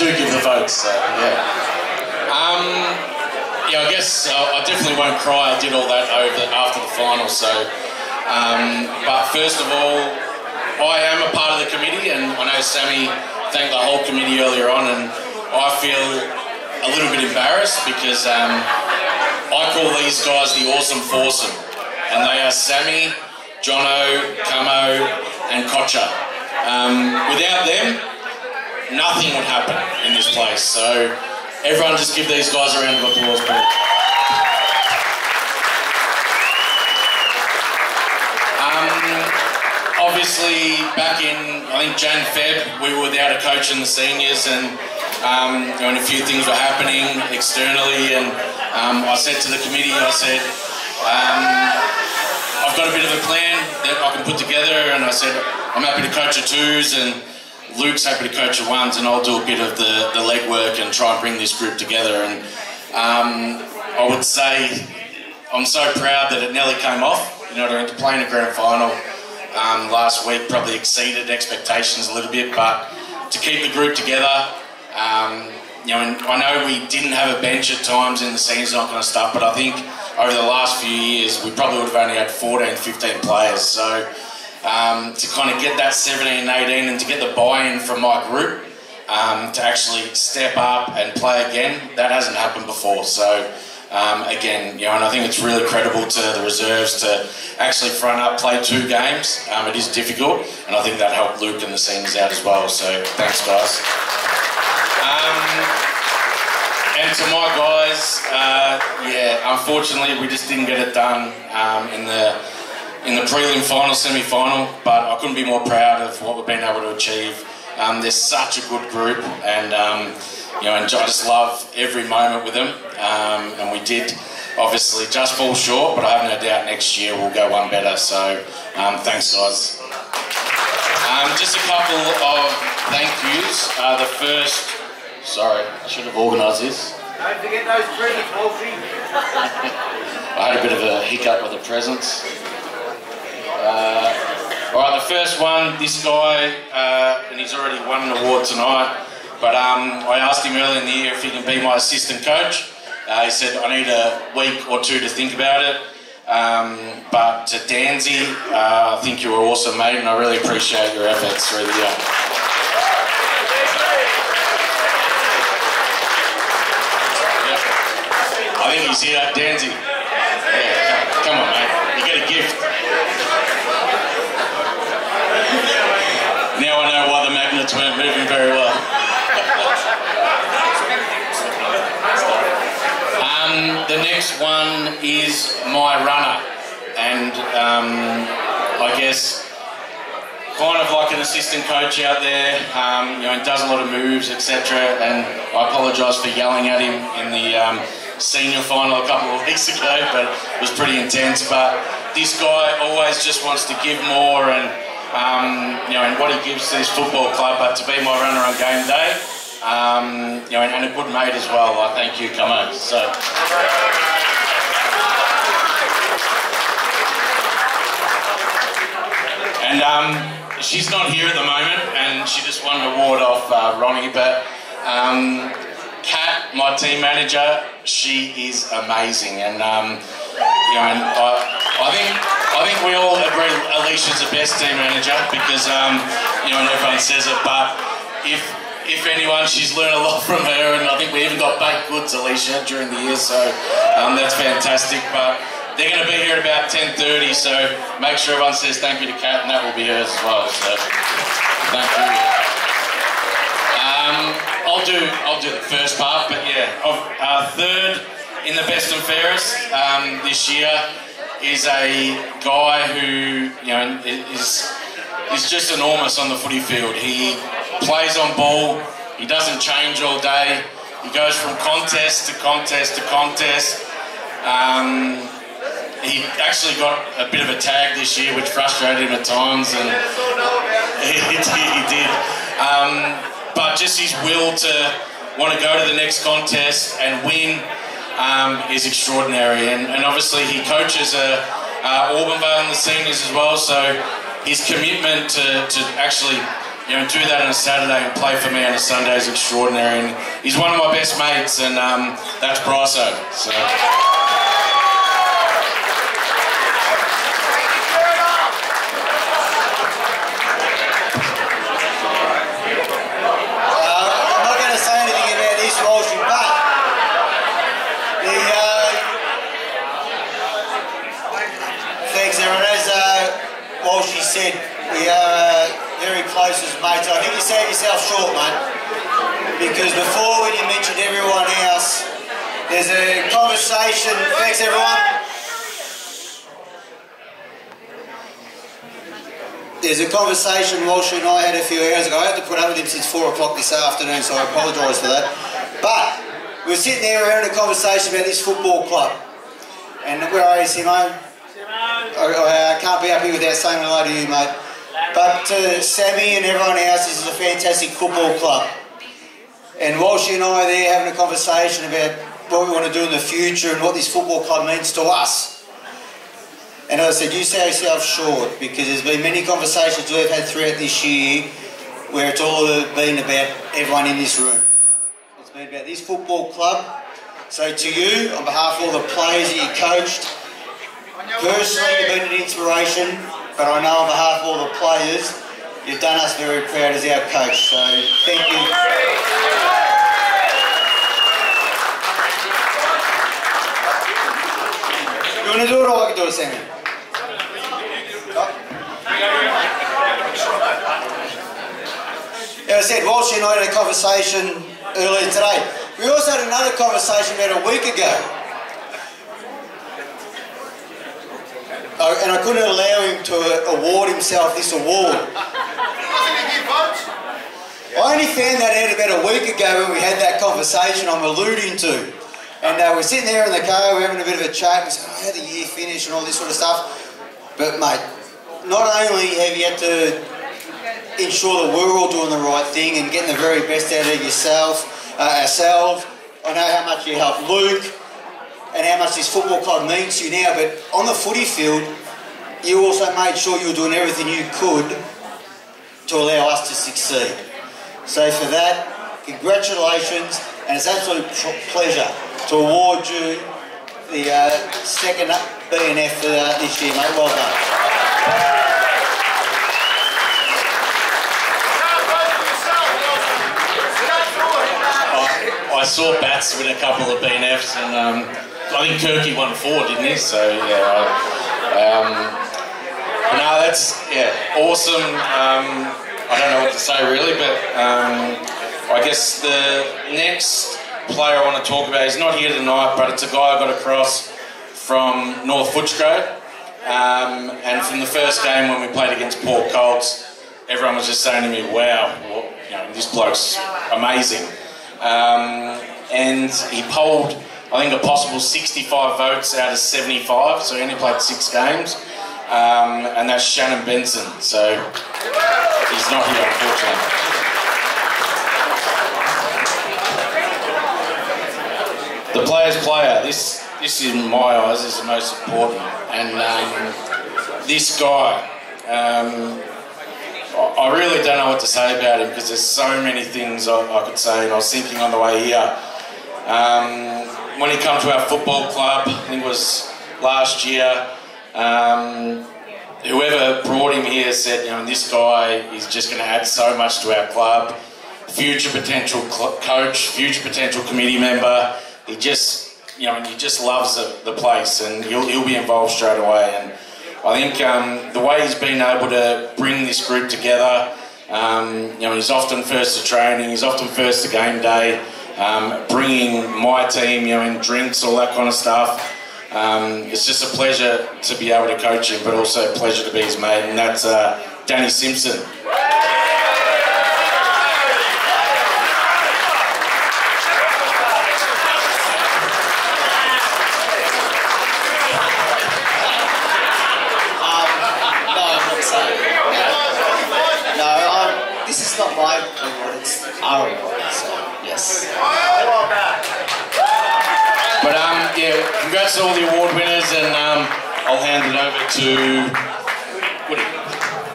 do give the votes, so yeah. Yeah, I guess I definitely won't cry. I did all that after the final, so. But first of all, I am a part of the committee, and I know Sammy thanked the whole committee earlier on, and I feel a little bit embarrassed because I call these guys the Awesome Foursome, and they are Sammy, Jono, Camo, and Kocha. Without them, nothing would happen in this place. So everyone just give these guys a round of applause, please. Obviously, back in, I think, Jan, Feb, we were without a coach in the seniors, and a few things were happening externally, and I said to the committee, I said, I've got a bit of a plan that I can put together, and I said, I'm happy to coach a twos, and Luke's happy to coach a ones, and I'll do a bit of the legwork and try and bring this group together. And I would say I'm so proud that it nearly came off. You know what I mean? To play in a grand final last week probably exceeded expectations a little bit, but to keep the group together, and I know we didn't have a bench at times in the seniors, not going to stuff, but I think over the last few years we probably would have only had 14, 15 players. So to kind of get that 17, 18 and to get the buy-in from my group to actually step up and play again, that hasn't happened before. So again, and I think it's really credible to the reserves to actually front up, play 2 games. It is difficult, and I think that helped Luke and the seniors out as well. So thanks, guys. And to my guys, yeah, unfortunately we just didn't get it done in the prelim final, semi-final, but I couldn't be more proud of what we've been able to achieve. They're such a good group, and and I just love every moment with them. And we did obviously just fall short, but I have no doubt next year we'll go one better. So thanks, guys. Just a couple of thank yous. The first, sorry, I should have organised this. Don't forget those presents, Wolfie. I had a bit of a hiccup with the presents. Alright, the first one, this guy, and he's already won an award tonight, but I asked him early in the year if he can be my assistant coach. He said, I need a week or 2 to think about it. But to Danzy, I think you were awesome, mate, and I really appreciate your efforts through the year. I think he's here, Danzy. Yeah, come on, mate. You get a gift. Now I know why the magnets weren't moving very well. The next one is my runner, and I guess kind of like an assistant coach out there, he does a lot of moves, etc. And I apologise for yelling at him in the senior final a couple of weeks ago, but it was pretty intense. But this guy always just wants to give more, and and what he gives to this football club. But to be my runner on game day, and a good mate as well. I thank you, come on. So. And she's not here at the moment, and she just won an award off Ronnie. But Kat, my team manager, she is amazing, and and I think we all agree Alicia's the best team manager because and everyone says it. But if anyone, she's learned a lot from her, and I think we even got baked goods, Alicia, during the year. So that's fantastic. But they're going to be here at about 10:30, so make sure everyone says thank you to Kat, and that will be hers as well. So thank you. I'll do the first part, but yeah, third in the best and fairest this year is a guy who is just enormous on the footy field. He plays on ball. He doesn't change all day. He goes from contest to contest to contest. He actually got a bit of a tag this year, which frustrated him at times, and he did. But just his will to want to go to the next contest and win is extraordinary. And obviously he coaches Auburn Vale in the seniors as well, so his commitment to actually do that on a Saturday and play for me on a Sunday is extraordinary. And he's one of my best mates, and that's Bryso. So. I'm not going to say anything about this, Walshy, but thanks, everyone. As Walshy said, we are very close as mates. I think you sold yourself short, mate, because before, when you mentioned everyone else, there's a conversation. Thanks, everyone. There's a conversation Walsh and I had a few hours ago. I had to put up with him since 4 o'clock this afternoon, so I apologise for that. But we were sitting there having a conversation about this football club. And where are you, Simone? I can't be up here without saying hello to you, mate. But to Sammy and everyone else, this is a fantastic football club. And Walsh and I are there having a conversation about what we want to do in the future and what this football club means to us. And I said, you sell yourself short, because there's been many conversations we've had throughout this year where it's all been about everyone in this room. It's been about this football club. So to you, on behalf of all the players that you coached, personally you've been an inspiration, but I know on behalf of all the players, you've done us very proud as our coach. So thank you. You want to do it or I can do it, Sammy? As I said, Walsh and I had a conversation earlier today. We also had another conversation about a week ago. And I couldn't allow him to award himself this award. I only found that out about a week ago when we had that conversation I'm alluding to. And we're sitting there in the car, we're having a bit of a chat, we said, oh, how the year finished and all this sort of stuff. But mate, not only have you had to ensure that we're all doing the right thing and getting the very best out of yourself, ourselves, I know how much you helped Luke and how much this football club means to you now, but on the footy field, you also made sure you were doing everything you could to allow us to succeed. So for that, congratulations, and it's an absolute pleasure to award you the second BNF for this year, mate. Well done. I saw Bats win a couple of BNFs, and I think Kirky won 4, didn't he? So yeah, no, that's awesome. I don't know what to say really, but I guess the next player I want to talk about, he's not here tonight, but it's a guy I got across from North Footscray, and from the first game when we played against Port Colts, everyone was just saying to me, wow, this bloke's amazing. And he polled, I think, a possible 65 votes out of 75, so he only played 6 games, and that's Shannon Benson, so he's not here, unfortunately. The player's player, this in my eyes is the most important, and this guy, I really don't know what to say about him because there's so many things I could say, and I was thinking on the way here. When he came to our football club, I think it was last year, whoever brought him here said, this guy is just going to add so much to our club. Future potential coach, future potential committee member. He just, he just loves the place, and he'll be involved straight away. And I think the way he's been able to bring this group together, he's often first to training, he's often first to game day, bringing my team, in drinks, all that kind of stuff. It's just a pleasure to be able to coach him, but also a pleasure to be his mate, and that's Danny Simpson. This is not my award, it's our award, so yes. But congrats to all the award winners, and I'll hand it over to